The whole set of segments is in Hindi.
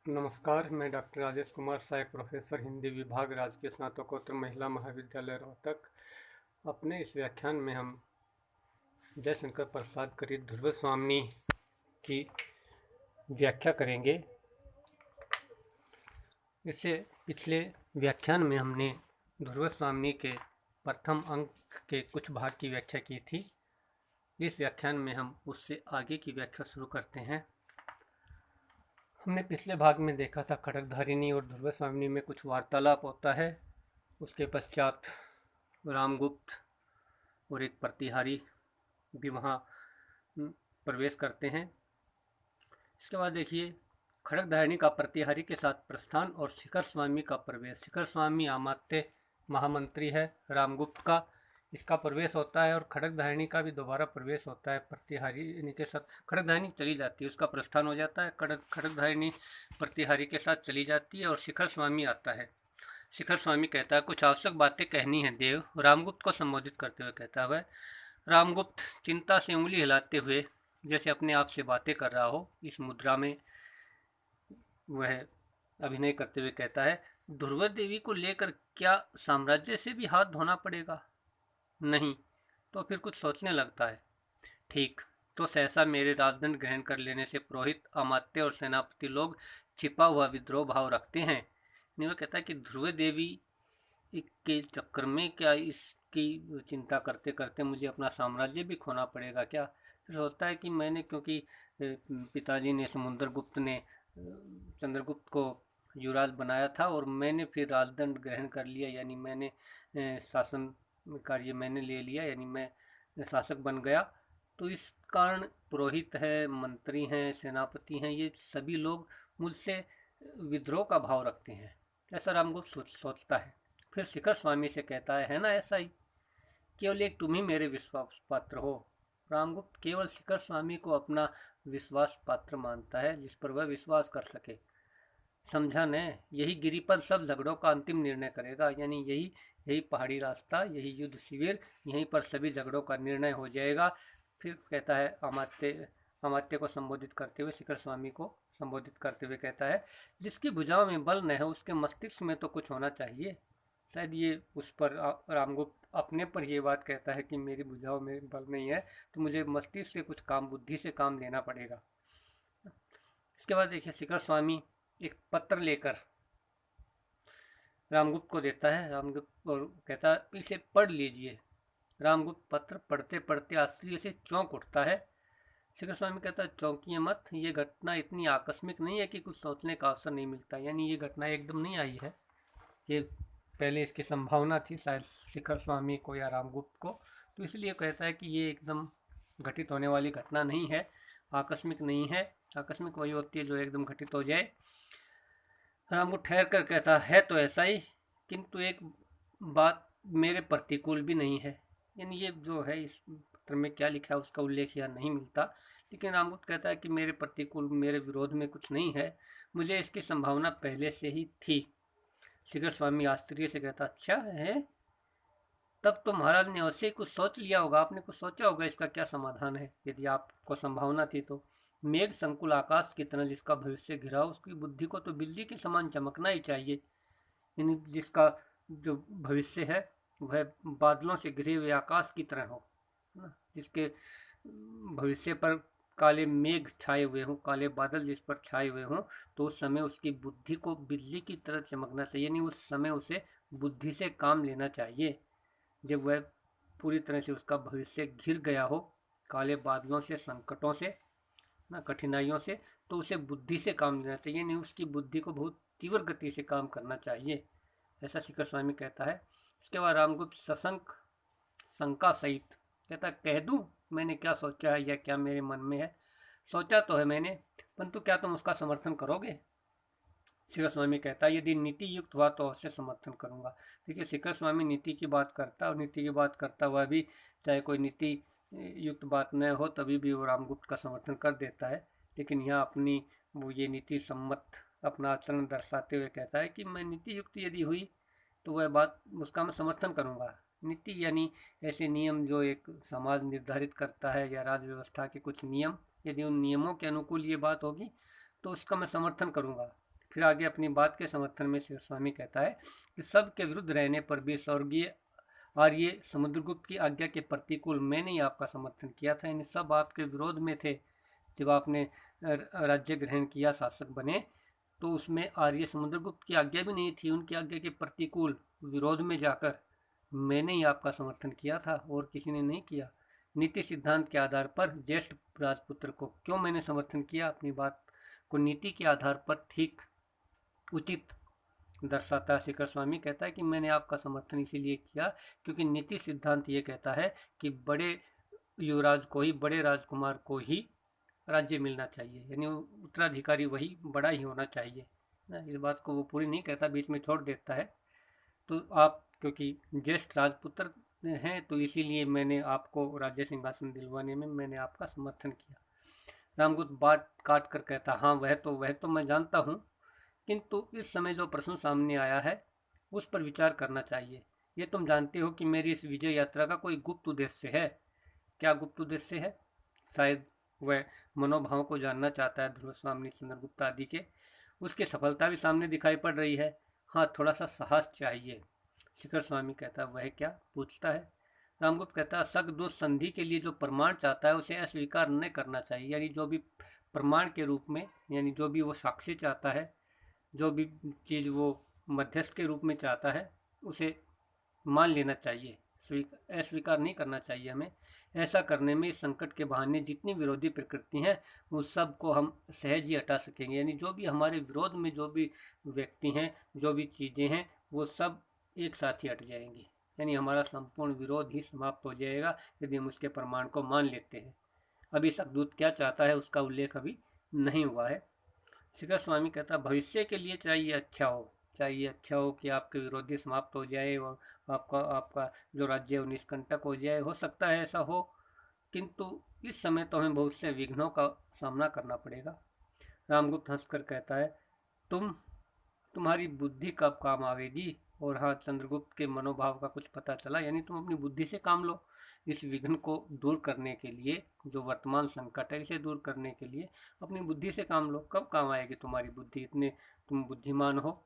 नमस्कार, मैं डॉक्टर राजेश कुमार सहायक प्रोफेसर हिंदी विभाग राजकीय स्नातकोत्तर महिला महाविद्यालय रोहतक। अपने इस व्याख्यान में हम जयशंकर प्रसाद कृत ध्रुव स्वामी की व्याख्या करेंगे। इससे पिछले व्याख्यान में हमने ध्रुव स्वामी के प्रथम अंक के कुछ भाग की व्याख्या की थी। इस व्याख्यान में हम उससे आगे की व्याख्या शुरू करते हैं। हमने पिछले भाग में देखा था खड्गधारिणी और ध्रुव स्वामी में कुछ वार्तालाप होता है। उसके पश्चात रामगुप्त और एक प्रतिहारी भी वहाँ प्रवेश करते हैं। इसके बाद देखिए खड्गधारिणी का प्रतिहारी के साथ प्रस्थान और शिखर स्वामी का प्रवेश। शिखर स्वामी अमात्य महामंत्री है रामगुप्त का, इसका प्रवेश होता है और खड्गधारिणी का भी दोबारा प्रवेश होता है प्रतिहारी के साथ। खड्गधारिणी चली जाती है, उसका प्रस्थान हो जाता है, खड्गधारिणी प्रतिहारी के साथ चली जाती है और शिखर स्वामी आता है। शिखर स्वामी कहता है कुछ आवश्यक बातें कहनी है देव। रामगुप्त को संबोधित करते हुए कहता है। रामगुप्त चिंता से उंगली हिलाते हुए जैसे अपने आप से बातें कर रहा हो, इस मुद्रा में वह अभिनय करते हुए कहता है ध्रुव देवी को लेकर क्या साम्राज्य से भी हाथ धोना पड़ेगा? नहीं। तो फिर कुछ सोचने लगता है। ठीक, तो सहसा मेरे राजदंड ग्रहण कर लेने से पुरोहित, अमात्य और सेनापति लोग छिपा हुआ विद्रोह भाव रखते हैं। नहीं, वह कहता है कि ध्रुव देवी के चक्कर में क्या इसकी चिंता करते करते मुझे अपना साम्राज्य भी खोना पड़ेगा क्या? फिर होता है कि मैंने, क्योंकि पिताजी ने समुद्रगुप्त ने चंद्रगुप्त को युवराज बनाया था और मैंने फिर राजदंड ग्रहण कर लिया, यानी मैंने शासन कार्य मैंने ले लिया, यानी मैं शासक बन गया। तो इस कारण पुरोहित है, मंत्री हैं, सेनापति हैं, ये सभी लोग मुझसे विद्रोह का भाव रखते हैं, ऐसा रामगुप्त सोचता है। फिर शिखर स्वामी से कहता है ना ऐसा ही? केवल एक तुम ही मेरे विश्वास पात्र हो। रामगुप्त केवल शिखर स्वामी को अपना विश्वास पात्र मानता है, जिस पर वह विश्वास कर सके। समझा न? यही गिरिपद सब झगड़ों का अंतिम निर्णय करेगा, यानी यही पहाड़ी रास्ता, यही युद्ध शिविर, यहीं पर सभी झगड़ों का निर्णय हो जाएगा। फिर कहता है अमात्य को संबोधित करते हुए, शिखर स्वामी को संबोधित करते हुए कहता है जिसकी भुजाओं में बल न है उसके मस्तिष्क में तो कुछ होना चाहिए। शायद ये उस पर रामगुप्त अपने पर ये बात कहता है कि मेरी भुजाओं में बल नहीं है, तो मुझे मस्तिष्क से कुछ काम, बुद्धि से काम लेना पड़ेगा। इसके बाद देखिए शिखर स्वामी एक पत्र लेकर रामगुप्त को देता है। रामगुप्त और कहता है इसे पढ़ लीजिए। रामगुप्त पत्र पढ़ते पढ़ते आश्चर्य से चौंक उठता है। शिखर स्वामी कहता है चौंकिए मत, ये घटना इतनी आकस्मिक नहीं है कि कुछ सोचने का अवसर नहीं मिलता, यानी ये घटना एकदम नहीं आई है, ये पहले इसकी संभावना थी शायद शिखर स्वामी को या रामगुप्त को, तो इसलिए कहता है कि ये एकदम घटित होने वाली घटना नहीं है, आकस्मिक नहीं है। आकस्मिक वही होती है जो एकदम घटित हो जाए। रामगुप्त ठहर कर कहता है तो ऐसा ही, किंतु एक बात मेरे प्रतिकूल भी नहीं है। यानी ये जो है इस पत्र में क्या लिखा है उसका उल्लेख यहाँ नहीं मिलता, लेकिन रामगुप्त कहता है कि मेरे प्रतिकूल, मेरे विरोध में कुछ नहीं है, मुझे इसकी संभावना पहले से ही थी। शिखर स्वामी आश्चर्य से कहता अच्छा है, तब तो महाराज ने अवश्य कुछ सोच लिया होगा, आपने कुछ सोचा होगा इसका क्या समाधान है, यदि आपको संभावना थी तो। मेघ संकुल आकाश की तरह जिसका भविष्य घिरा, उसकी बुद्धि को तो बिजली के समान चमकना ही चाहिए। यानी जिसका जो भविष्य है वह बादलों से घिरे हुए आकाश की तरह हो, जिसके भविष्य पर काले मेघ छाए हुए हों, काले बादल जिस पर छाए हुए हों, तो उस समय उसकी बुद्धि को बिजली की तरह चमकना चाहिए, यानी उस समय उसे बुद्धि से काम लेना चाहिए। जब वह पूरी तरह से उसका भविष्य घिर गया हो काले बादलों से, संकटों से, ना कठिनाइयों से, तो उसे बुद्धि से काम लेना चाहिए, नहीं उसकी बुद्धि को बहुत तीव्र गति से काम करना चाहिए, ऐसा शिखर स्वामी कहता है। इसके बाद रामगुप्त सशंक शंका सहित कहता कह दूं मैंने क्या सोचा है या क्या मेरे मन में है? सोचा तो है मैंने, परंतु क्या तुम उसका समर्थन करोगे? शिखर स्वामी कहता है यदि नीति युक्त हुआ तो अवश्य समर्थन करूंगा। देखिए शिखर स्वामी नीति की बात करता है और नीति की बात करता हुआ भी चाहे कोई नीति युक्त बात न हो तभी भी वो रामगुप्त का समर्थन कर देता है, लेकिन यहाँ अपनी वो ये नीति सम्मत अपना आचरण दर्शाते हुए कहता है कि मैं नीति युक्त यदि हुई तो वह बात उसका मैं समर्थन करूँगा। नीति यानी ऐसे नियम जो एक समाज निर्धारित करता है या राज्य व्यवस्था के कुछ नियम, यदि उन नियमों के अनुकूल ये बात होगी तो उसका मैं समर्थन करूँगा। फिर आगे अपनी बात के समर्थन में शिखर स्वामी कहता है कि सबके विरुद्ध रहने पर भी स्वर्गीय आर्य समुद्रगुप्त की आज्ञा के प्रतिकूल मैंने ही आपका समर्थन किया था, यानी सब आपके विरोध में थे। जब आपने राज्य ग्रहण किया, शासक बने, तो उसमें आर्य समुद्रगुप्त की आज्ञा भी नहीं थी, उनकी आज्ञा के प्रतिकूल विरोध में जाकर मैंने ही आपका समर्थन किया था और किसी ने नहीं किया। नीति सिद्धांत के आधार पर ज्येष्ठ राजपुत्र को क्यों मैंने समर्थन किया, अपनी बात को नीति के आधार पर ठीक उचित दर्शाता है। शिखर स्वामी कहता है कि मैंने आपका समर्थन इसीलिए किया क्योंकि नीति सिद्धांत ये कहता है कि बड़े युवराज को ही, बड़े राजकुमार को ही राज्य मिलना चाहिए, यानी उत्तराधिकारी वही बड़ा ही होना चाहिए ना। इस बात को वो पूरी नहीं कहता, बीच में छोड़ देता है। तो आप क्योंकि ज्येष्ठ राजपुत्र हैं तो इसीलिए मैंने आपको राज्य सिंहासन दिलवाने में मैंने आपका समर्थन किया। रामगुप्त बात काट कर कहता, हाँ वह तो मैं जानता हूँ, किंतु इस समय जो प्रश्न सामने आया है उस पर विचार करना चाहिए। ये तुम जानते हो कि मेरी इस विजय यात्रा का कोई गुप्त उद्देश्य है। क्या गुप्त उद्देश्य है? शायद वह मनोभाव को जानना चाहता है ध्रुव स्वामी, चंद्रगुप्त आदि के। उसकी सफलता भी सामने दिखाई पड़ रही है। हाँ, थोड़ा सा साहस चाहिए। शिखर स्वामी कहता, वह क्या पूछता है? रामगुप्त कहता, सग दुष्ट संधि के लिए जो प्रमाण चाहता है उसे अस्वीकार न करना चाहिए, यानी जो भी प्रमाण के रूप में, यानी जो भी वो साक्षी चाहता है, जो भी चीज़ वो मध्यस्थ के रूप में चाहता है उसे मान लेना चाहिए, अस्वीकार नहीं करना चाहिए हमें। ऐसा करने में इस संकट के बहाने जितनी विरोधी प्रकृति हैं वो सब को हम सहज ही हटा सकेंगे, यानी जो भी हमारे विरोध में जो भी व्यक्ति हैं, जो भी चीज़ें हैं, वो सब एक साथ ही हट जाएंगी, यानी हमारा संपूर्ण विरोध ही समाप्त हो जाएगा यदि हम उसके प्रमाण को मान लेते हैं। अभी सदूत क्या चाहता है उसका उल्लेख अभी नहीं हुआ है। शिखर स्वामी कहता, भविष्य के लिए चाहिए अच्छा हो कि आपके विरोधी समाप्त हो जाए और आपका आपका जो राज्य है वो निष्कंटक हो जाए। हो सकता है ऐसा हो, किंतु इस समय तो हमें बहुत से विघ्नों का सामना करना पड़ेगा। रामगुप्त हंसकर कहता है, तुम्हारी बुद्धि कब काम आवेगी? और हाँ, चंद्रगुप्त के मनोभाव का कुछ पता चला, यानी तुम अपनी बुद्धि से काम लो। इस विघ्न को दूर करने के लिए, जो वर्तमान संकट है इसे दूर करने के लिए अपनी बुद्धि से काम लो। कब काम आएगी तुम्हारी बुद्धि? इतने तुम बुद्धिमान हो।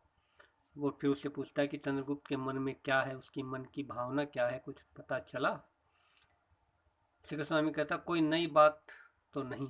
वो फिर उससे पूछता है कि चंद्रगुप्त के मन में क्या है, उसकी मन की भावना क्या है, कुछ पता चला? शिखर स्वामी कहता, कोई नई बात तो नहीं,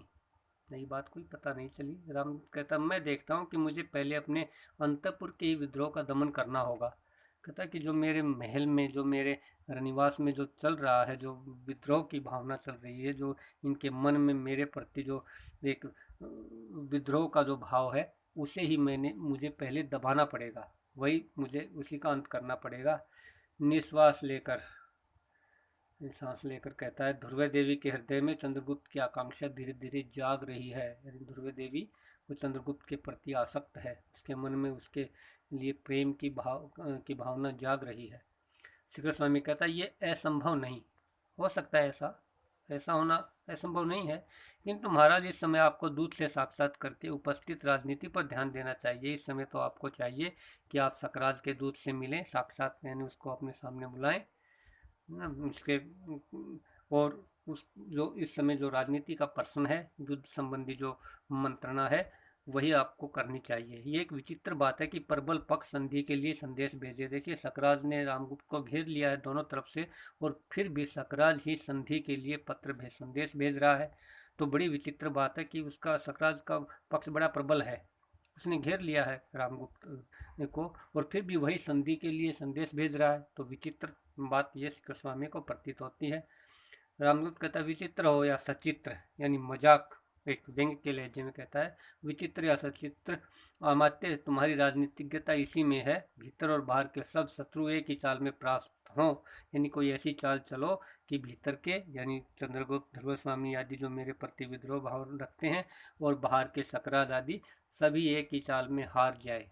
नई बात कोई पता नहीं चली। राम कहता, मैं देखता हूँ कि मुझे पहले अपने अंतपुर के ही विद्रोह का दमन करना होगा। कहता कि जो मेरे महल में, जो मेरे रनिवास में जो चल रहा है, जो विद्रोह की भावना चल रही है, जो इनके मन में मेरे प्रति जो एक विद्रोह का जो भाव है, उसे ही मुझे पहले दबाना पड़ेगा, वही मुझे उसी का अंत करना पड़ेगा। निश्वास लेकर सांस लेकर कहता है, ध्रुव देवी के हृदय में चंद्रगुप्त की आकांक्षा धीरे धीरे जाग रही है, यानी ध्रुव देवी वो चंद्रगुप्त के प्रति आसक्त है, उसके मन में उसके लिए प्रेम की भावना जाग रही है। शिखर स्वामी कहता है, ये असंभव नहीं हो सकता है, ऐसा होना असंभव नहीं है, किंतु महाराज इस समय आपको दूत से साक्षात करके उपस्थित राजनीति पर ध्यान देना चाहिए। इस समय तो आपको चाहिए कि आप सकराज के दूत से मिलें, साक्षात यानी उसको अपने सामने बुलाएं ना, उसके और उस जो इस समय जो राजनीति का प्रश्न है, युद्ध संबंधी जो मंत्रणा है, वही आपको करनी चाहिए। ये एक विचित्र बात है कि प्रबल पक्ष संधि के लिए संदेश भेजे। देखिए, सकराज ने रामगुप्त को घेर लिया है दोनों तरफ से, और फिर भी सकराज ही संधि के लिए संदेश भेज रहा है। तो बड़ी विचित्र बात है कि उसका सकराज का पक्ष बड़ा प्रबल है, उसने घेर लिया है रामगुप्त को, और फिर भी वही संधि के लिए संदेश भेज रहा है। तो विचित्र बात ये शिखर स्वामी को प्रतीत होती है। रामगुप्त कहता है, विचित्र हो या सचित्र, यानी मजाक, एक व्यंग्य के लहजे में कहता है, विचित्र या सचित्र अमात्य तुम्हारी राजनीतिज्ञता इसी में है, भीतर और बाहर के सब शत्रु एक ही चाल में परास्त हों, यानी कोई ऐसी चाल चलो कि भीतर के यानी चंद्रगुप्त, ध्रुव स्वामी आदि जो मेरे प्रति विद्रोह भाव रखते हैं, और बाहर के सकराज आदि सभी एक ही चाल में हार जाए।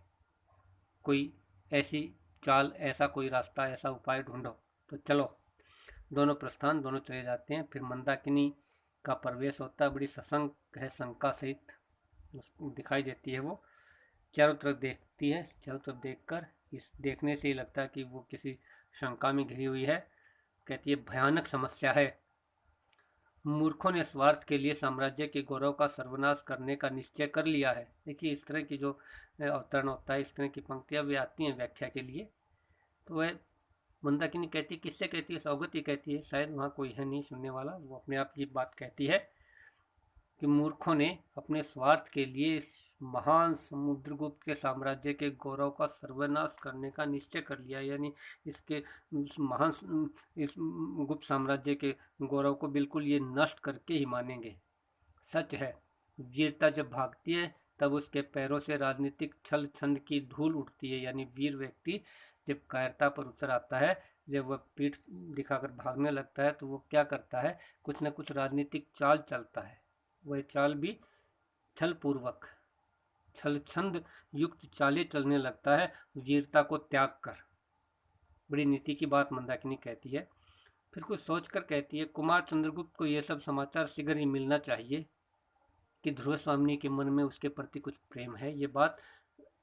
कोई ऐसी चाल, ऐसा कोई रास्ता, ऐसा उपाय ढूंढो। तो चलो, दोनों चले जाते हैं। फिर मंदाकिनी का प्रवेश होता है, बड़ी सशंक है, शंका सहित दिखाई देती है। वो चारों तरफ देखती है, चारों तरफ देखकर इस देखने से ही लगता है कि वो किसी शंका में घिरी हुई है। कहती है, भयानक समस्या है, मूर्खों ने स्वार्थ के लिए साम्राज्य के गौरव का सर्वनाश करने का निश्चय कर लिया है। देखिए इस तरह की जो अवतरण होता है, इस तरह की पंक्तियाँ भी आती हैं व्याख्या के लिए। तो वह मंदाकिनी कहती है, किससे कहती है? सौगती कहती है, शायद वहाँ कोई है नहीं सुनने वाला, वो अपने आप ये बात कहती है कि मूर्खों ने अपने स्वार्थ के लिए इस महान समुद्रगुप्त के साम्राज्य के गौरव का सर्वनाश करने का निश्चय कर लिया। यानी इसके इस गुप्त साम्राज्य के गौरव को बिल्कुल ये नष्ट करके ही मानेंगे। सच है, वीरता जब भागती है तब उसके पैरों से राजनीतिक छल छंद की धूल उठती है। यानी वीर व्यक्ति जब कायरता पर उतर आता है, जब वह पीठ दिखाकर भागने लगता है, तो वो क्या करता है? कुछ न कुछ राजनीतिक चाल चलता है। वह चाल भी छल पूर्वक, छल छंद युक्त चालें चलने लगता है, वीरता को त्याग कर। बड़ी नीति की बात मंदाकिनी कहती है। फिर कुछ सोचकर कहती है, कुमार चंद्रगुप्त को यह सब समाचार शीघ्र ही मिलना चाहिए कि ध्रुव स्वामी के मन में उसके प्रति कुछ प्रेम है। ये बात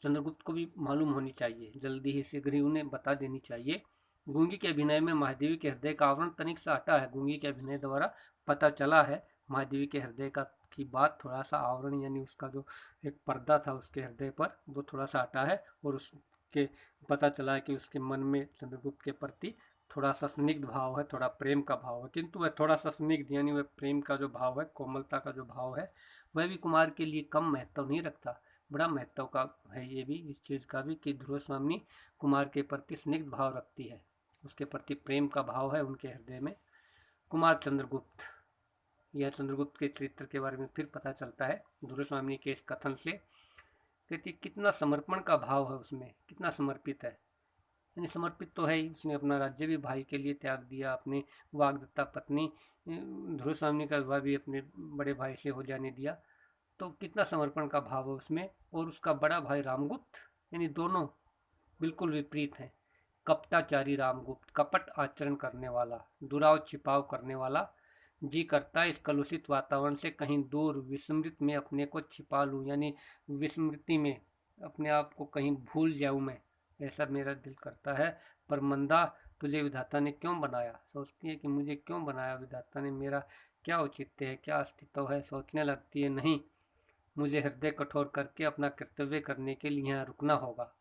चंद्रगुप्त को भी मालूम होनी चाहिए, जल्दी ही शीघ्र ही उन्हें बता देनी चाहिए। गूंगी के अभिनय में महादेवी के हृदय का आवरण तनिक सा हटा है। गूंगी के अभिनय द्वारा पता चला है महादेवी के हृदय का की बात, थोड़ा सा आवरण यानी उसका जो एक पर्दा था उसके हृदय पर, वो थोड़ा सा हटा है, और उसके पता चला है कि उसके मन में चंद्रगुप्त के प्रति थोड़ा सा स्निग्ध भाव है, थोड़ा प्रेम का भाव है। किंतु वह थोड़ा सा स्निग्ध यानी वह प्रेम का जो भाव है, कोमलता का जो भाव है, वह भी कुमार के लिए कम महत्व नहीं रखता। बड़ा महत्व का है ये भी, इस चीज़ का भी, कि ध्रुव स्वामी कुमार के प्रति स्निग्ध भाव रखती है, उसके प्रति प्रेम का भाव है उनके हृदय में। कुमार चंद्रगुप्त, यह चंद्रगुप्त के चरित्र के बारे में फिर पता चलता है ध्रुव स्वामी के इस कथन से। कहती कितना समर्पण का भाव है उसमें, कितना समर्पित है। यानी समर्पित तो है ही, उसने अपना राज्य भी भाई के लिए त्याग दिया, अपनी वाग्दत्ता पत्नी ध्रुव स्वामी का विवाह भी अपने बड़े भाई से हो जाने दिया। तो कितना समर्पण का भाव है उसमें। और उसका बड़ा भाई रामगुप्त, यानी दोनों बिल्कुल विपरीत हैं। कपटाचारी रामगुप्त, कपट आचरण करने वाला, दुराव छिपाव करने वाला, जी करता है इस कलुषित वातावरण से कहीं दूर विस्मृत में अपने को छिपा लूँ, यानी विस्मृति में अपने आप को कहीं भूल जाऊँ मैं, ऐसा मेरा दिल करता है। पर मंदा, तुझे विधाता ने क्यों बनाया? सोचती है कि मुझे क्यों बनाया विधाता ने, मेरा क्या औचित्य है, क्या अस्तित्व है? सोचने लगती है, नहीं, मुझे हृदय कठोर करके अपना कर्तव्य करने के लिए यहाँ रुकना होगा।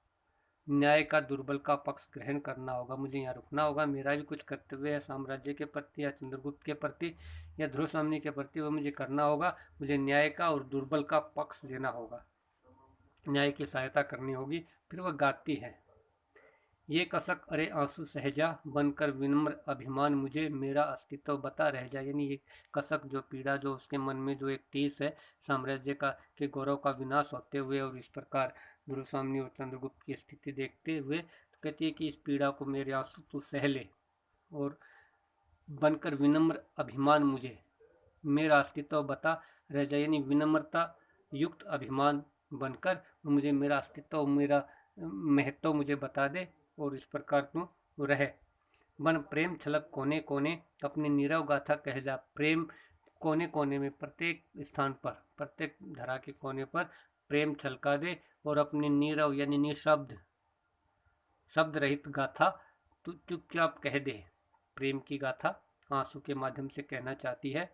न्याय का दुर्बल का पक्ष ग्रहण करना होगा, मुझे यहाँ रुकना होगा। मेरा भी कुछ कर्तव्य है साम्राज्य के प्रति या चंद्रगुप्त के प्रति या ध्रुव स्वामी के प्रति, वो मुझे करना होगा। मुझे न्याय का और दुर्बल का पक्ष देना होगा, न्याय की सहायता करनी होगी। फिर वह गाती है, ये कसक अरे आंसू सहजा बनकर विनम्र अभिमान मुझे, मेरा अस्तित्व बता रह जा। यानी ये कसक, जो पीड़ा, जो उसके मन में जो एक टीस है साम्राज्य का के गौरव का विनाश होते हुए, और इस प्रकार ध्रुव स्वामी और चंद्रगुप्त की स्थिति देखते हुए, तो कहती है कि इस पीड़ा को मेरे आंसू तू सह ले, और बनकर विनम्र अभिमान मुझे, मेरा अस्तित्व बता रह जाए। यानी विनम्रता युक्त अभिमान बनकर मुझे मेरा अस्तित्व, मेरा महत्व मुझे बता दे, और इस प्रकार तू रहे। बन प्रेम छलक कोने कोने, अपनी नीरव गाथा कह जा। प्रेम कोने कोने में, प्रत्येक स्थान पर, प्रत्येक धरा के कोने पर प्रेम छलका दे, और अपनी नीरव यानी निशब्द, शब्द रहित गाथा तू चुपचाप कह दे। प्रेम की गाथा आंसू के माध्यम से कहना चाहती है।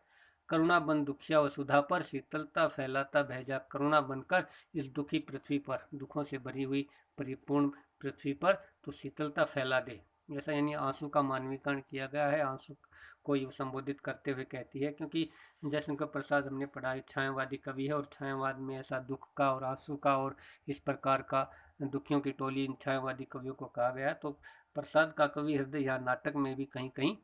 करुणा बन दुखिया वसुधा पर, शीतलता फैलाता भेजा। करुणा बनकर इस दुखी पृथ्वी पर, दुखों से भरी हुई परिपूर्ण पृथ्वी पर तो शीतलता फैला दे। जैसा यानी आंसू का मानवीकरण किया गया है, आंसू को ये संबोधित करते हुए कहती है, क्योंकि जयशंकर प्रसाद हमने पढ़ा है छायावादी कवि है, और छायावाद में ऐसा दुख का और आंसू का और इस प्रकार का दुखियों की टोली इन छायावादी कवियों को कहा गया है। तो प्रसाद का कवि हृदय यहाँ नाटक में भी कहीं कहीं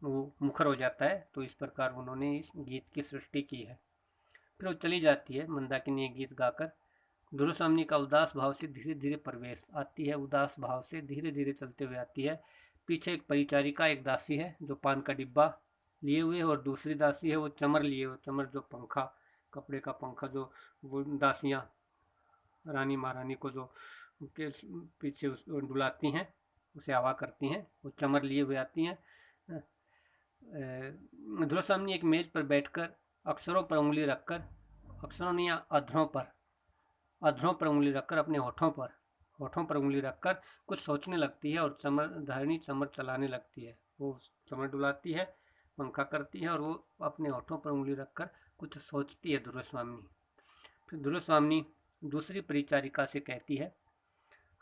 वो मुखर हो जाता है। तो इस प्रकार उन्होंने इस गीत की सृष्टि की है। फिर वो चली जाती है मंदाकिनी गीत गाकर। ध्रुव स्वामी का उदास भाव से धीरे धीरे प्रवेश आती है, उदास भाव से धीरे धीरे चलते हुए आती है। पीछे एक परिचारिका, एक दासी है जो पान का डिब्बा लिए हुए, और दूसरी दासी है वो चमर लिए हुए। चमर जो पंखा, कपड़े का पंखा, जो वो दासियाँ रानी महारानी को जो उनके पीछे डुलाती हैं, उसे हवा करती हैं, वो चमर लिए हुए आती हैं। ध्रुव स्वामी एक मेज पर बैठकर अक्षरों पर उंगली रखकर, अक्षरों नहीं, अधरों पर उंगली रखकर, अपने होठों पर उंगली रखकर कुछ सोचने लगती है, और चमर धारिणी चमर चलाने लगती है। वो चमर डुलाती है, पंखा करती है और वो अपने होठों पर उंगली रखकर कुछ सोचती है दुर्वासामिनी। फिर दुर्वासामिनी दूसरी परिचारिका से कहती है,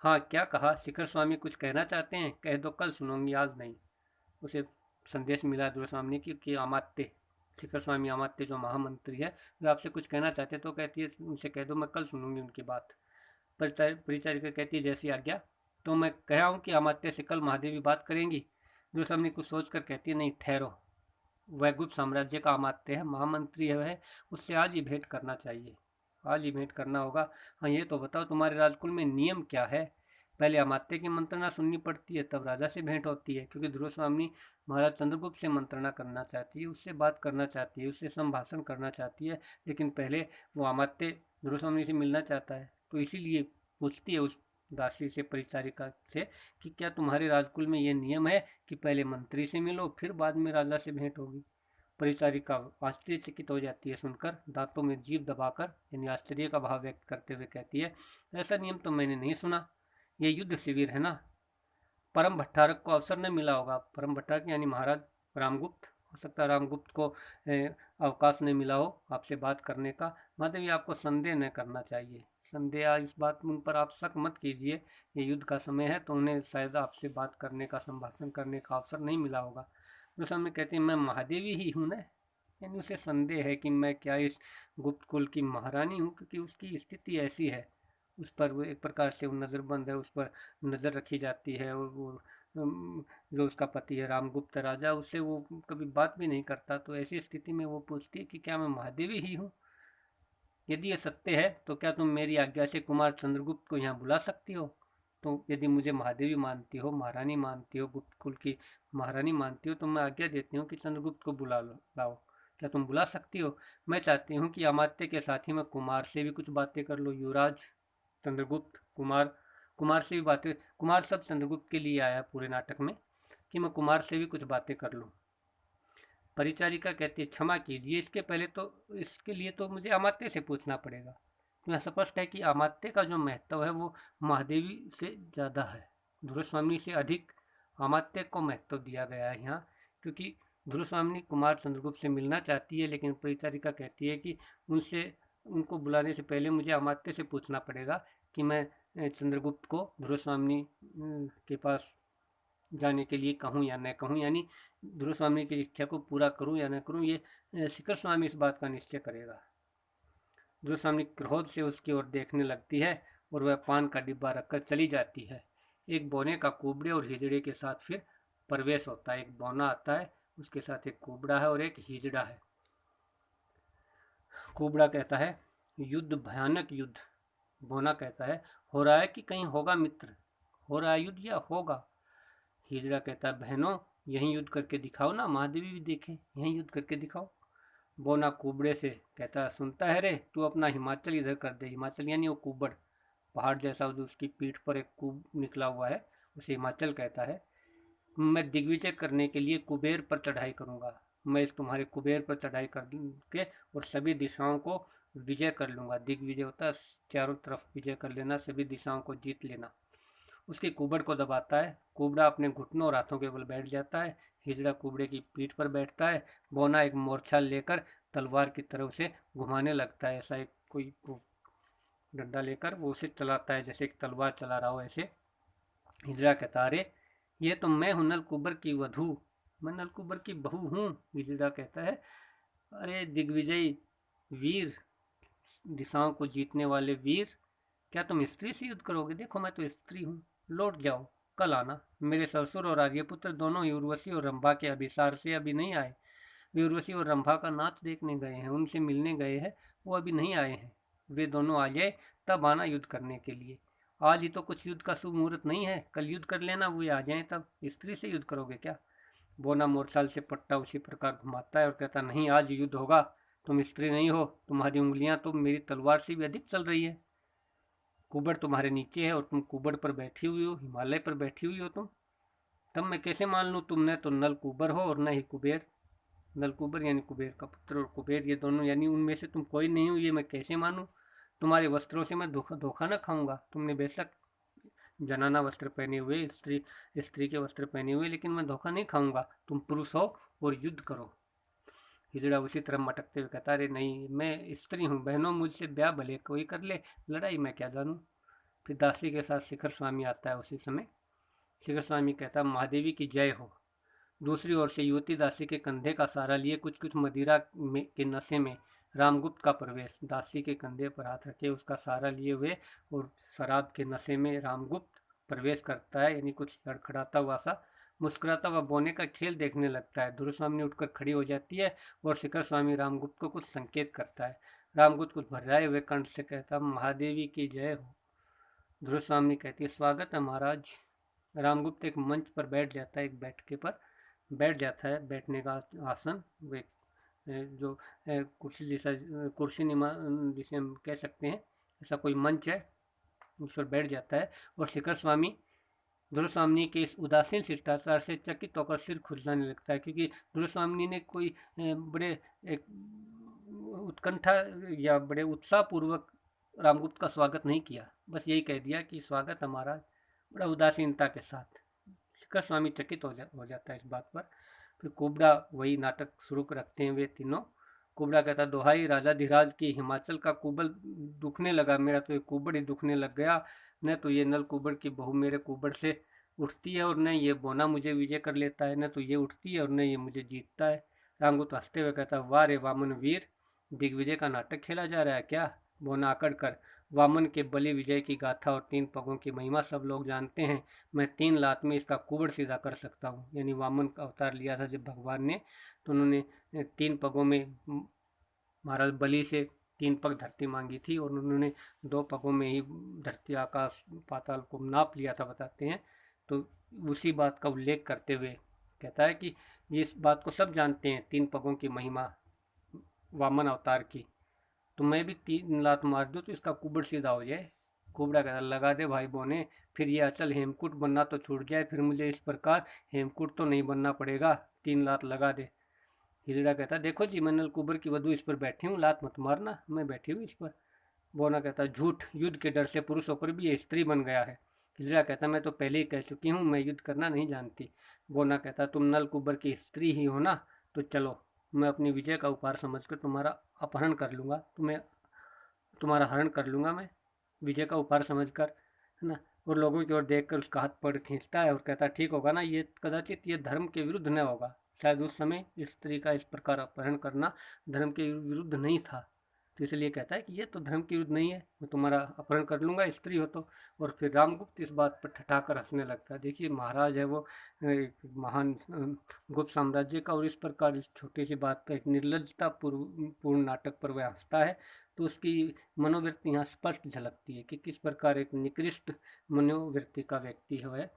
हाँ क्या कहा, शिखर स्वामी कुछ कहना चाहते हैं? कह दो, कल सुनूंगी, आज नहीं। उसे संदेश मिला दुर्वासामिनी की कि अमात्य शिखर स्वामी अमात्य जो महामंत्री है वे आपसे कुछ कहना चाहते हैं। तो कहती है उनसे कह दो मैं कल सुनूंगी उनकी बात। परिचारिका कहती है जैसी आज्ञा। तो मैं कहा हूँ कि अमात्य से कल महादेवी बात करेंगी। दुर्वासामिनी कुछ सोचकर कहती है नहीं ठहरो, वह गुप्त साम्राज्य का अमात्य है, महामंत्री है वह, उससे आज ही भेंट करना चाहिए, आज ही भेंट करना होगा। हाँ ये तो बताओ तुम्हारे राजकुल में नियम क्या है? पहले अमात्य की मंत्रणा सुननी पड़ती है तब राजा से भेंट होती है, क्योंकि दुर्वासामिनी महाराज चंद्रगुप्त से मंत्रणा करना चाहती है, उससे बात करना चाहती है, उससे संभाषण करना चाहती है, लेकिन पहले वो अमात्य दुर्वासामिनी से मिलना चाहता है। तो इसीलिए पूछती है उस दासी से, परिचारिका से, कि क्या तुम्हारे राजकुल में ये नियम है कि पहले मंत्री से मिलो फिर बाद में राजा से भेंट होगी? परिचारिका आश्चर्यचकित हो जाती है सुनकर, दांतों में जीभ दबाकर यानी आश्चर्य का भाव व्यक्त करते हुए कहती है, ऐसा नियम तो मैंने नहीं सुना, ये युद्ध शिविर है ना, परम भट्टारक को अवसर न मिला होगा। परम भट्टारक यानी महाराज रामगुप्त, हो सकता है रामगुप्त को अवकाश नहीं मिला हो आपसे बात करने का। माधवी आपको संदेह न करना चाहिए, संदेह इस बात उन पर आप शक मत कीजिए, ये युद्ध का समय है तो उन्हें शायद आपसे बात करने का, संभाषण करने का अवसर नहीं मिला होगा। दूसरा में कहते हैं मैं महादेवी ही हूँ ना, यानी उसे संदेह है कि मैं क्या इस गुप्त कुल की महारानी हूँ, क्योंकि उसकी स्थिति ऐसी है, उस पर वो एक प्रकार से वो नज़रबंद है, उस पर नज़र रखी जाती है। और वो जो उसका पति है रामगुप्त राजा, उससे वो कभी बात भी नहीं करता। तो ऐसी स्थिति में वो पूछती है कि क्या मैं महादेवी ही हूँ? यदि ये सत्य है तो क्या तुम मेरी आज्ञा से कुमार चंद्रगुप्त को यहाँ बुला सकती हो? तो यदि मुझे महादेवी मानती हो, महारानी मानती हो, गुप्त कुल की महारानी मानती हो, तो मैं आज्ञा देती हूँ कि चंद्रगुप्त को बुला लाओ। क्या तुम बुला सकती हो? मैं चाहती हूँ कि अमात्य के साथ ही मैं कुमार से भी कुछ बातें कर लूँ। युवराज चंद्रगुप्त कुमार, कुमार से भी बातें, कुमार सब चंद्रगुप्त के लिए आया पूरे नाटक में, कि मैं कुमार से भी कुछ बातें कर लूँ। परिचारिका कहती है क्षमा कीजिए, इसके लिए तो मुझे अमात्य से पूछना पड़ेगा। तो यह स्पष्ट है कि अमात्य का जो महत्व है वो महादेवी से ज़्यादा है, दुर्वासामिनी से अधिक अमात्य को महत्व दिया गया है यहाँ। क्योंकि दुर्वासामिनी कुमार चंद्रगुप्त से मिलना चाहती है, लेकिन परिचारिका कहती है कि उनको बुलाने से पहले मुझे अमात्य से पूछना पड़ेगा कि मैं चंद्रगुप्त को दुर्वासामिनी के पास जाने के लिए कहूँ या न कहूँ, यानी दुर्वासामिनी की इच्छा को पूरा करूँ या न करूँ, ये शिखर स्वामी इस बात का निश्चय करेगा। दुर्वासामिनी क्रोध से उसकी ओर देखने लगती है और वह पान का डिब्बा रखकर चली जाती है। एक बौने का कुबड़े और हिजड़े के साथ फिर प्रवेश होता है। एक बौना आता है, उसके साथ एक कुबड़ा है और एक हिजड़ा है। कुबड़ा कहता है युद्ध, भयानक युद्ध। बौना कहता है हो रहा है कि कहीं होगा मित्र, हो रहा है युद्ध या होगा? हिजड़ा कहता है बहनों यहीं युद्ध करके दिखाओ ना, महादेवी भी देखें, यहीं युद्ध करके दिखाओ। बौना कुबड़े से कहता है सुनता है रे, तू अपना हिमाचल इधर कर दे। हिमाचल यानी वो कुबड़, पहाड़ जैसा जो उसकी पीठ पर एक कुब निकला हुआ है, उसे हिमाचल कहता है। मैं दिग्विजय करने के लिए कुबेर पर चढ़ाई करूंगा, मैं इस तुम्हारे कुबेर पर चढ़ाई करके और सभी दिशाओं को विजय कर लूंगा। दिग्विजय होता है चारों तरफ विजय कर लेना, सभी दिशाओं को जीत लेना। उसके कुबड़ को दबाता है, कुबड़ा अपने घुटनों और हाथों के बल बैठ जाता है। हिजड़ा कुबड़े की पीठ पर बैठता है। बौना एक मोर्छा लेकर तलवार की तरफ से घुमाने लगता है, ऐसा एक कोई डंडा लेकर वो उसे चलाता है जैसे एक तलवार चला रहा हो ऐसे। हिजड़ा कहता अरे ये तो मैं हूँ नलकुबर की वधू, मैं नलकुबर की बहू हूँ। हिजड़ा कहता है अरे दिग्विजयी वीर, दिशाओं को जीतने वाले वीर, क्या तुम स्त्री से युद्ध करोगे? देखो मैं तो स्त्री हूँ, लौट जाओ, कल आना। मेरे ससुर और आर्यपुत्र दोनों ही उर्वशी और रंभा के अभिसार से अभी नहीं आए। वे उर्वशी और रंभा का नाच देखने गए हैं, उनसे मिलने गए हैं, वो अभी नहीं आए हैं। वे दोनों आ जाए तब आना युद्ध करने के लिए। आज ही तो कुछ युद्ध का शुभ मुहूर्त नहीं है, कल युद्ध कर लेना, वे आ जाएं तब। स्त्री से युद्ध करोगे क्या? बोना मोरसाल से पट्टा उसी प्रकार घुमाता है और कहता नहीं आज युद्ध होगा, तुम स्त्री नहीं हो, तुम्हारी उंगलियां तो मेरी तलवार से भी अधिक चल रही है। कुबड़ तुम्हारे नीचे है और तुम कुबड़ पर बैठी हुई हो, हिमालय पर बैठी हुई हो तुम। तब मैं कैसे मान लूँ तुम न तो नल कुबर हो और न ही कुबेर। नल कुबर यानी कुबेर का पुत्र और कुबेर ये दोनों यानी उनमें से तुम कोई नहीं हो, ये मैं कैसे मानूँ? तुम्हारे वस्त्रों से मैं धोखा धोखा न खाऊंगा। तुमने बेशक जनाना वस्त्र पहने हुए, स्त्री के वस्त्र पहने हुए, लेकिन मैं धोखा नहीं खाऊंगा, तुम पुरुष हो और युद्ध करो। हिजड़ा उसी तरह मटकते हुए कहता, अरे नहीं, मैं स्त्री हूँ, बहनों मुझसे ब्याह भले कोई कर ले, लड़ाई मैं क्या जानूँ। फिर दासी के साथ शिखर स्वामी आता है उसी समय। शिखर स्वामी कहता, महादेवी की जय हो। दूसरी ओर से युवती दासी के कंधे का सहारा लिए कुछ कुछ मदिरा के नशे में रामगुप्त का प्रवेश। दासी के कंधे पर हाथ रखे उसका सहारा लिए हुए और शराब के नशे में रामगुप्त प्रवेश करता है, यानी कुछ लड़खड़ाता हुआ सा, मुस्कुराता हुआ बोने का खेल देखने लगता है। ध्रुव उठकर खड़ी हो जाती है और शिखर स्वामी रामगुप्त को कुछ संकेत करता है। रामगुप्त कुछ भर्राए हुए कंठ से कहता, महादेवी की जय हो। ध्रुव स्वामी कहती है, स्वागत है महाराज। रामगुप्त एक मंच पर बैठ जाता है, एक बैठके पर बैठ जाता है, बैठने का आसन, वे जो कुर्सी जैसा, कुर्सी निमा जिसे हम कह सकते हैं, ऐसा कोई मंच है, उस पर बैठ जाता है। और शिखर स्वामी ध्रुव स्वामी के इस उदासीन शिष्टाचार से चकित होकर सिर खुजलाने लगता है, क्योंकि ध्रुव स्वामी ने कोई बड़े एक उत्कंठा या बड़े उत्साहपूर्वक रामगुप्त का स्वागत नहीं किया, बस यही कह दिया कि स्वागत हमारा, बड़ा उदासीनता के साथ। शिखर स्वामी चकित हो जाता है इस बात पर। फिर कुबड़ा वही नाटक शुरू रखते हैं वे तीनों। कुबड़ा कहता, दोहाई राजा धीराज की, हिमाचल का कुबल दुखने लगा, मेरा तो ये कुबड़ ही दुखने लग गया। न तो ये नल कुबड़ की बहू मेरे कुबड़ से उठती है और न ये बोना मुझे विजय कर लेता है, न तो ये उठती है और न ये मुझे जीतता है। रामगुप्त हंसते हुए कहता, वाह रे वामन वीर, दिग्विजय का नाटक खेला जा रहा है क्या। बोना आकड़ कर, वामन के बलि विजय की गाथा और 3 पगों की महिमा सब लोग जानते हैं, मैं 3 लात में इसका कुबड़ सीधा कर सकता हूँ। यानी वामन का अवतार लिया था जब भगवान ने, तो उन्होंने 3 पगों में महाराज बलि से 3 पग धरती मांगी थी और उन्होंने 2 पगों में ही धरती आकाश पाताल को नाप लिया था, बताते हैं। तो उसी बात का उल्लेख करते हुए कहता है कि इस बात को सब जानते हैं, 3 पगों की महिमा वामन अवतार की, तो मैं भी 3 लात मार दूँ तो इसका कुबड़ सीधा हो जाए। कुबड़ा कहता, लगा दे भाई बोने, फिर ये अचल हेमकूट बनना तो छूट जाए, फिर मुझे इस प्रकार हेमकूट तो नहीं बनना पड़ेगा, 3 लात लगा दे। हिजड़ा कहता, देखो जी, मैं नल कुबर की वधु इस पर बैठी हूँ, लात मत मारना, मैं बैठी हूँ इस पर। बोना कहता, झूठ, युद्ध के डर से पुरुष होकर भी ये स्त्री बन गया है। हिजड़ा कहता, मैं तो पहले ही कह चुकी हूँ, मैं युद्ध करना नहीं जानती। बोना कहता, तुम नल कुबर की स्त्री ही हो ना, तो चलो, मैं अपनी विजय का उपहार समझकर तुम्हारा अपहरण कर लूँगा, तुम्हारा हरण कर लूँगा मैं, विजय का उपहार समझकर, है ना। और लोगों की ओर देखकर उसका हाथ पकड़ खींचता है और कहता, ठीक होगा ना, ये कदाचित ये धर्म के विरुद्ध न होगा। शायद उस समय स्त्री का इस प्रकार अपहरण करना धर्म के विरुद्ध नहीं था, तो इसलिए कहता है कि ये तो धर्म के विरुद्ध नहीं है, मैं तुम्हारा अपहरण कर लूँगा, स्त्री हो तो। और फिर रामगुप्त इस बात पर ठठाकर हंसने लगता है। देखिए, महाराज है वो, एक महान गुप्त साम्राज्य का, और इस प्रकार इस छोटी सी बात पर एक निर्लजता पूर्ण नाटक पर वह हंसता है, तो उसकी मनोवृत्ति यहाँ स्पष्ट झलकती है कि किस प्रकार एक निकृष्ट मनोवृत्ति का व्यक्ति है वह।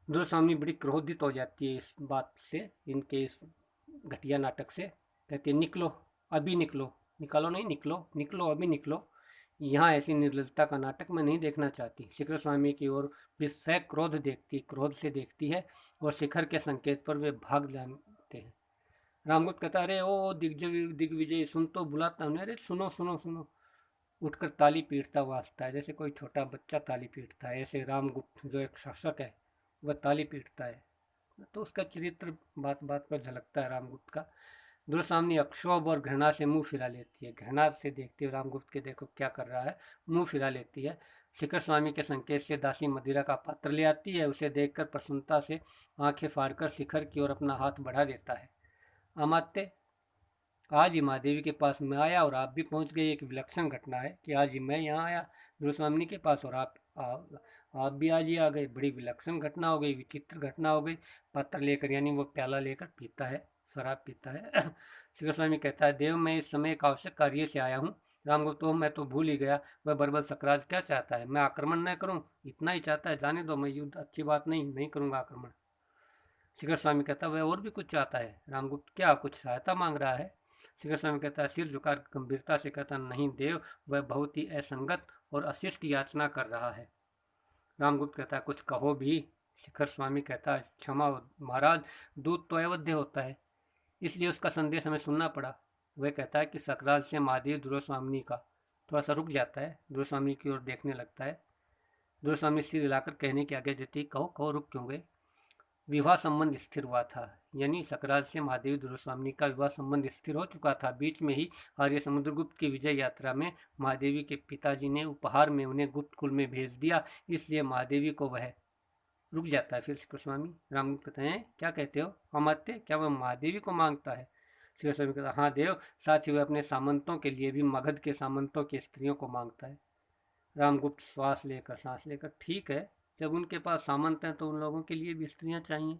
दुर्स्वामी बड़ी क्रोधित हो जाती है इस बात से, इनके इस घटिया नाटक से। कहती है, निकलो, अभी निकलो, निकालो नहीं, निकलो, निकलो, अभी निकलो, यहाँ ऐसी निर्लजता का नाटक मैं नहीं देखना चाहती। शिखर स्वामी की ओर भी क्रोध से देखती है और शिखर के संकेत पर वे भाग जाते हैं। रामगुप्त कहता, अरे ओ दिग्विजय, सुन तो बुलाता हूँ, अरे सुनो सुनो सुनो। उठकर ताली पीटता हुआ हंसता है, जैसे कोई छोटा बच्चा ताली पीटता है, ऐसे रामगुप्त जो एक शासक है वह ताली पीटता है। तो उसका चरित्र बात बात पर झलकता है रामगुप्त का। दुर्सामनी अक्षोभ और घृणा से मुंह फिरा लेती है, घृणा से देखती है रामगुप्त के, देखो क्या कर रहा है, मुंह फिरा लेती है। शिखर स्वामी के संकेत से दासी मदिरा का पात्र ले आती है, उसे देखकर प्रसन्नता से आंखें फाड़कर शिखर की ओर अपना हाथ बढ़ा देता है। अमात्य, आज ही महादेवी के पास मैं आया और आप भी पहुंच गए। एक विलक्षण घटना है कि आज ही मैं यहाँ आया गुरुस्वामी के पास और आप भी आज ही आ गए। बड़ी विलक्षण घटना हो गई, विचित्र घटना हो गई। पत्र लेकर, यानी वो प्याला लेकर पीता है, शराब पीता है। श्री गोस्वामी कहता है, देव मैं इस समय एक आवश्यक कार्य से आया हूँ। रामगुप्त, तो मैं तो भूल ही गया, वह बर्बल सकराज क्या चाहता है, मैं आक्रमण न करूँ, इतना ही चाहता है, जाने दो, मैं युद्ध अच्छी बात नहीं करूँगा आक्रमण। शिखर स्वामी कहता है, वह और भी कुछ चाहता है। रामगुप्त, क्या कुछ सहायता मांग रहा है। शिखर स्वामी कहता है, सिर झुका गंभीरता से कहता, नहीं देव, वह बहुत ही असंगत और अशिष्ट याचना कर रहा है। रामगुप्त कहता है, कुछ कहो भी। शिखर स्वामी कहता है, क्षमा महाराज, दूत तो अवध्य होता है, इसलिए उसका संदेश हमें सुनना पड़ा। वह कहता है कि सकराज से महादेव ध्रुव स्वामी का, थोड़ा सा रुक जाता है, ध्रुव स्वामी की ओर देखने लगता है। दुर्वासा सिर हिलाकर कहने की आज्ञा देती, कहो कहो, रुक क्यों गए? विवाह संबंध स्थिर हुआ था, यानी सकराज से महादेवी दुर्वासा का विवाह संबंध स्थिर हो चुका था। बीच में ही आर्य समुद्रगुप्त की विजय यात्रा में महादेवी के पिताजी ने उपहार में उन्हें गुप्त कुल में भेज दिया, इसलिए महादेवी को वह रुक जाता है। फिर श्री कृष्ण रामगुप्त कहते हैं, क्या कहते हो अमात्य, क्या वह महादेवी को मांगता है? श्री कृष्ण कहता है, हाँ देव, साथ ही वह अपने सामंतों के लिए भी मगध के सामंतों की स्त्रियों को मांगता है। रामगुप्त सांस लेकर, ठीक है, जब उनके पास सामंत हैं तो उन लोगों के लिए भी स्त्रियां चाहिए।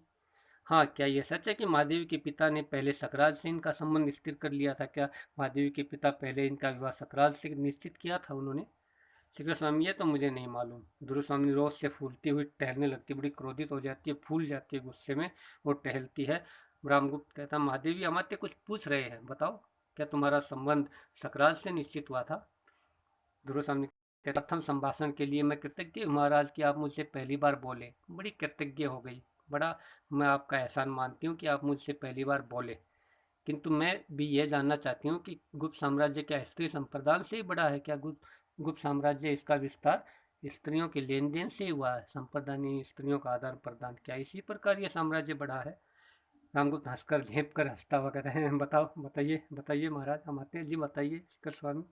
हाँ, क्या यह सच है कि महादेवी के पिता ने पहले सकराज से इनका संबंध स्थिर कर लिया था? क्या महादेवी के पिता पहले इनका विवाह सकराज से निश्चित किया था उन्होंने? श्री स्वामी, ये तो मुझे नहीं मालूम। ध्रुव स्वामी रोज से फूलती हुई टहलने लगती, बड़ी क्रोधित हो जाती है, फूल जाती है गुस्से में, वो टहलती है। रामगुप्त कहता, महादेवी अमात्य कुछ पूछ रहे हैं, बताओ, क्या तुम्हारा संबंध सकराज से निश्चित हुआ था? ध्रुव स्वामी कहता, प्रथम संभाषण के लिए मैं कृतज्ञ महाराज कि आप मुझसे पहली बार बोले, बड़ी कृतज्ञ हो गई, बड़ा मैं आपका एहसान मानती हूँ कि आप मुझसे पहली बार बोले, किंतु मैं भी यह जानना चाहती हूँ कि गुप्त साम्राज्य क्या स्त्री संप्रदान से ही बड़ा है? क्या गुप्त साम्राज्य, इसका विस्तार स्त्रियों के लेन देन से हुआ है? संप्रदानी स्त्रियों का आदान प्रदान, क्या इसी प्रकार यह साम्राज्य बड़ा है? रामगुप्त हंसकर झेप कर हंसता हुआ कहते हैं, बताओ, बताइए बताइए महाराज, हम आते हैं जी, बताइए शिखर स्वामी।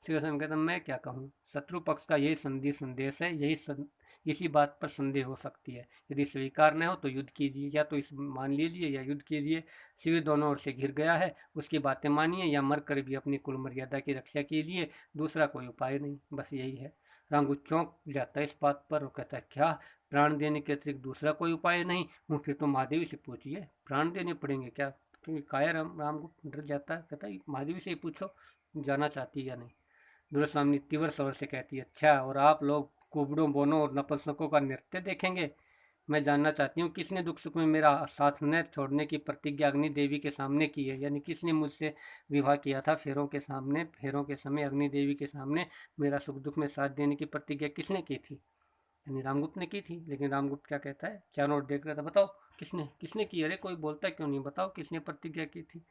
शिखर स्वामी कहते हैं, मैं क्या कहूँ, शत्रु पक्ष का यही संदेश है, इसी बात पर संदेह हो सकती है। यदि स्वीकार न हो तो युद्ध कीजिए, या तो इस मान लीजिए या युद्ध कीजिए। शिविर दोनों ओर से घिर गया है, उसकी बातें मानिए या मर कर भी अपनी कुल मर्यादा की रक्षा कीजिए, दूसरा कोई उपाय नहीं, बस यही है। रामगुप्त चौंक जाता है इस बात पर और कहता है, क्या प्राण देने के अतिरिक्त दूसरा कोई उपाय नहीं? फिर तो महादेवी से पूछिए, प्राण देने पड़ेंगे क्या? क्योंकि काया रामगुप्त डर जाता है, कहता है महादेवी से ही पूछो, जाना चाहती है या नहीं। दुर्वासा तीव्र स्वर से कहती है, अच्छा, और आप लोग कुबड़ों, बोनों और नपुंसकों का नृत्य देखेंगे? मैं जानना चाहती हूँ, किसने दुख सुख में मेरा साथ न छोड़ने की प्रतिज्ञा अग्नि देवी के सामने की है? यानी किसने मुझसे विवाह किया था फेरों के सामने, फेरों के समय अग्नि देवी के सामने मेरा सुख दुख में साथ देने की प्रतिज्ञा किसने की थी? यानी रामगुप्त ने की थी। लेकिन रामगुप्त क्या कहता है, चारों ओर देख रहा था, बताओ किसने किसने की? अरे कोई बोलता क्यों नहीं, बताओ किसने प्रतिज्ञा की थी?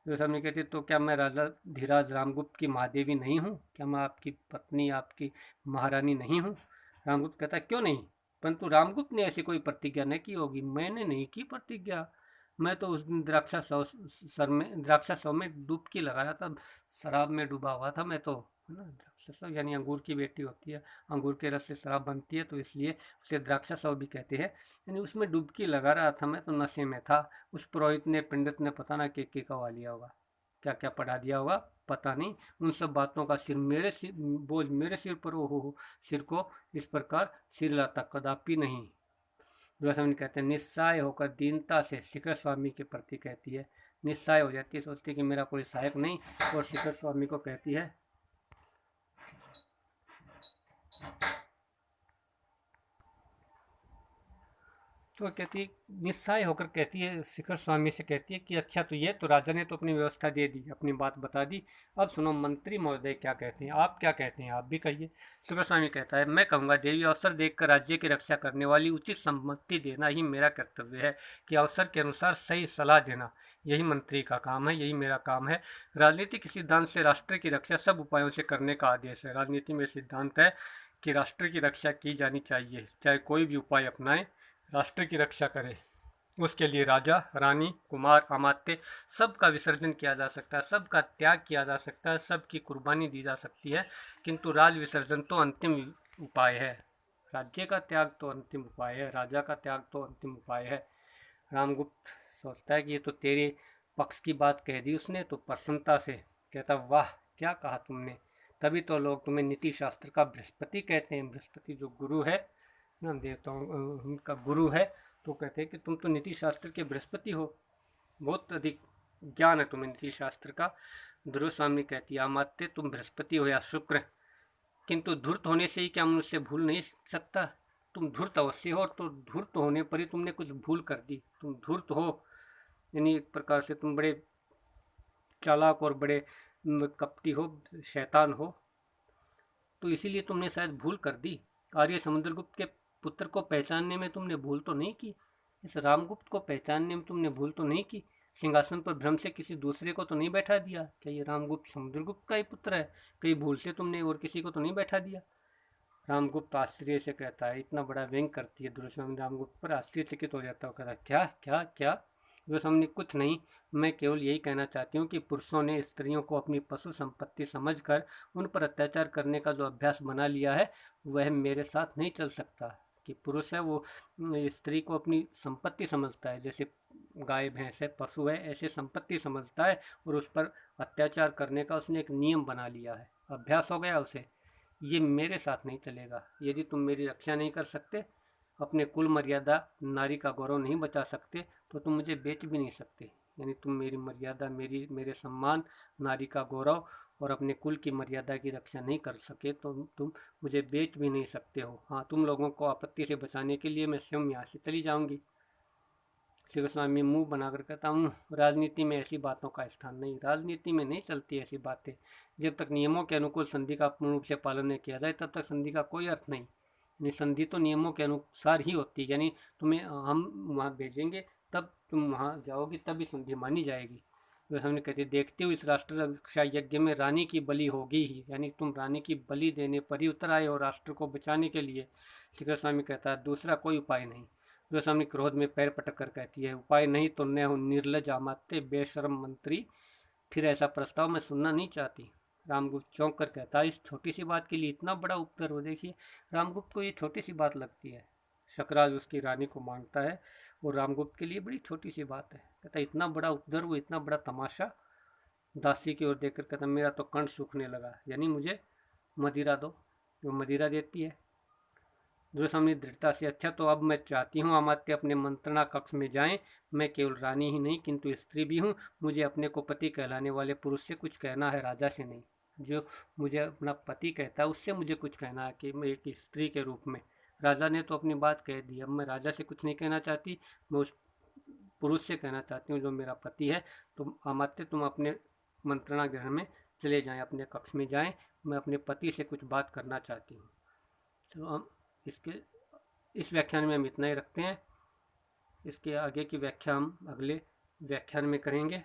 जो सामने कहती, तो क्या मैं राजा धीराज रामगुप्त की महादेवी नहीं हूँ? क्या मैं आपकी पत्नी, आपकी महारानी नहीं हूँ? रामगुप्त कहता है, क्यों नहीं, परंतु रामगुप्त ने ऐसी कोई प्रतिज्ञा नहीं की होगी। मैंने नहीं की प्रतिज्ञा, मैं तो उस दिन द्राक्षा सौ में डुबकी लगा रहा था, शराब में डूबा हुआ था मैं तो, है ना। द्राक्षा यानी अंगूर की बेटी होती है, अंगूर के रस से शराब बनती है, तो इसलिए उसे द्राक्षा भी कहते हैं। यानी उसमें डुबकी लगा रहा था मैं, तो नशे में था। उस पुरोहित ने, पंडित ने पता ना के कवा लिया होगा, क्या क्या पढ़ा दिया होगा, पता नहीं। उन सब बातों का बोझ मेरे सिर पर, हो सिर को इस प्रकार सिर लाता कदापि नहीं। दुर्वासा कहते हैं, निस्सहाय होकर दीनता से शिखर स्वामी के प्रति कहती है, निस्सहाय हो जाती है, सोचती है कि मेरा कोई सहायक नहीं, और शिखर स्वामी को कहती है, तो कहती है, निस्सहाय होकर कहती है, शिखर स्वामी से कहती है कि अच्छा, तो ये तो राजा ने तो अपनी व्यवस्था दे दी, अपनी बात बता दी, अब सुनो मंत्री महोदय क्या कहते हैं, आप क्या कहते हैं, आप भी कहिए। शिखर स्वामी कहता है, मैं कहूँगा, देवी अवसर देखकर राज्य की रक्षा करने वाली उचित सम्मति देना ही मेरा कर्तव्य है, कि अवसर के अनुसार सही सलाह देना, यही मंत्री का काम है, यही मेरा काम है। राजनीति के सिद्धांत से राष्ट्र की रक्षा सब उपायों से करने का आदेश है। राजनीति में सिद्धांत है कि राष्ट्र की रक्षा की जानी चाहिए, चाहे कोई भी उपाय अपनाएं, राष्ट्र की रक्षा करें। उसके लिए राजा, रानी, कुमार, अमात्य सबका विसर्जन किया जा सकता है, सबका त्याग किया जा सकता है, सबकी कुर्बानी दी जा सकती है, किंतु राज विसर्जन तो अंतिम उपाय है। राज्य का त्याग तो अंतिम उपाय है, राजा का त्याग तो अंतिम उपाय है। रामगुप्त सोचता है कि ये तो तेरे पक्ष की बात कह दी उसने, तो प्रसन्नता से कहता, वाह, क्या कहा तुमने, तभी तो लोग तुम्हें नीति शास्त्र का बृहस्पति कहते हैं। बृहस्पति जो गुरु है ना, देवताओं उनका गुरु है, तो कहते हैं कि तुम तो नीति शास्त्र के बृहस्पति हो, बहुत अधिक ज्ञान है तुम्हें नीति शास्त्र का। ध्रुव स्वामी कहती है, अमात्य तुम बृहस्पति हो या शुक्र, किंतु धूर्त होने से ही क्या मनुष्य भूल नहीं सकता? तुम धूर्त अवश्य हो, तो धूर्त होने पर ही तुमने कुछ भूल कर दी, तुम धूर्त हो, यानी एक प्रकार से तुम बड़े चालाक और बड़े कपटी हो, शैतान हो, तो इसीलिए तुमने शायद भूल कर दी। आर्य समुद्रगुप्त के पुत्र को पहचानने में तुमने भूल तो नहीं की, इस रामगुप्त को पहचानने में तुमने भूल तो नहीं की, सिंहासन पर भ्रम से किसी दूसरे को तो नहीं बैठा दिया? क्या ये रामगुप्त समुद्रगुप्त का ही पुत्र है? कहीं भूल से तुमने और किसी को तो नहीं बैठा दिया? रामगुप्त आश्चर्य से कहता है, इतना बड़ा व्यंग करती है दुर्योधन रामगुप्त पर आश्चर्यचकित हो जाता है, कहता है क्या क्या क्या। दुर्योधन ने, कुछ नहीं, मैं केवल यही कहना चाहती हूँ कि पुरुषों ने स्त्रियों को अपनी पशु संपत्ति समझकर उन पर अत्याचार करने का जो अभ्यास बना लिया है वह मेरे साथ नहीं चल सकता। कि पुरुष है वो स्त्री को अपनी संपत्ति समझता है, जैसे गाय भैंस है पशु है ऐसे संपत्ति समझता है, और उस पर अत्याचार करने का उसने एक नियम बना लिया है, अभ्यास हो गया उसे। ये मेरे साथ नहीं चलेगा। यदि तुम मेरी रक्षा नहीं कर सकते, अपने कुल मर्यादा नारी का गौरव नहीं बचा सकते, तो तुम मुझे बेच भी नहीं सकते। यानी तुम मेरी मर्यादा, मेरे सम्मान, नारी का गौरव और अपने कुल की मर्यादा की रक्षा नहीं कर सके तो तुम मुझे बेच भी नहीं सकते हो। हाँ, तुम लोगों को आपत्ति से बचाने के लिए मैं स्वयं यहाँ से चली जाऊंगी। श्री गोस्वामी मुंह बनाकर कहता हूँ, राजनीति में ऐसी बातों का स्थान नहीं, राजनीति में नहीं चलती ऐसी बातें। जब तक नियमों के अनुकूल संधि का पूर्ण रूप से पालन नहीं किया जाए तब तक संधि का कोई अर्थ नहीं। यानी संधि तो नियमों के अनुसार ही होती है, यानी तुम्हें हम वहाँ भेजेंगे तब तुम वहाँ जाओगी तभी संधि मानी जाएगी। वैसे हमने कहते, देखते हो इस राष्ट्र रक्षा यज्ञ में रानी की बलि होगी ही, यानी तुम रानी की बलि देने पर ही उतर आए हो राष्ट्र को बचाने के लिए। श्री गोस्वामी कहता है, दूसरा कोई उपाय नहीं। गोस्वामी क्रोध में पैर पटक कर कहती है, उपाय नहीं तो न हो निर्लज अमात्य बेशरम मंत्री, फिर ऐसा प्रस्ताव मैं सुनना नहीं चाहती। रामगुप्त चौंक कर कहता है, इस छोटी सी बात के लिए इतना बड़ा उपद्रव। देखिए रामगुप्त को ये छोटी सी बात लगती है। शकराज उसकी रानी को मांगता है और रामगुप्त के लिए बड़ी छोटी सी बात है। कहता है इतना बड़ा उपद्रव, इतना बड़ा तमाशा। दासी की ओर देखकर कहता, मेरा तो कंठ सूखने लगा, यानी मुझे मदिरा दो। वो मदिरा देती है। दुर्योधन दृढ़ता से, अच्छा तो अब मैं चाहती हूँ अमात्य अपने मंत्रणा कक्ष में जाएं। मैं केवल रानी ही नहीं किंतु स्त्री भी हूँ। मुझे अपने को पति कहलाने वाले पुरुष से कुछ कहना है, राजा से नहीं। जो मुझे अपना पति कहता है उससे मुझे कुछ कहना है, कि मैं एक स्त्री के रूप में। राजा ने तो अपनी बात कह दी, अब मैं राजा से कुछ नहीं कहना चाहती, मैं उस पुरुष से कहना चाहती हूँ जो मेरा पति है। तुम अमात्य तुम अपने मंत्रणा गृह में चले जाएं, अपने कक्ष में जाएं, मैं अपने पति से कुछ बात करना चाहती हूँ। चलो हम इसके इस व्याख्यान में हम इतना ही रखते हैं। इसके आगे की व्याख्या हम अगले व्याख्यान में करेंगे।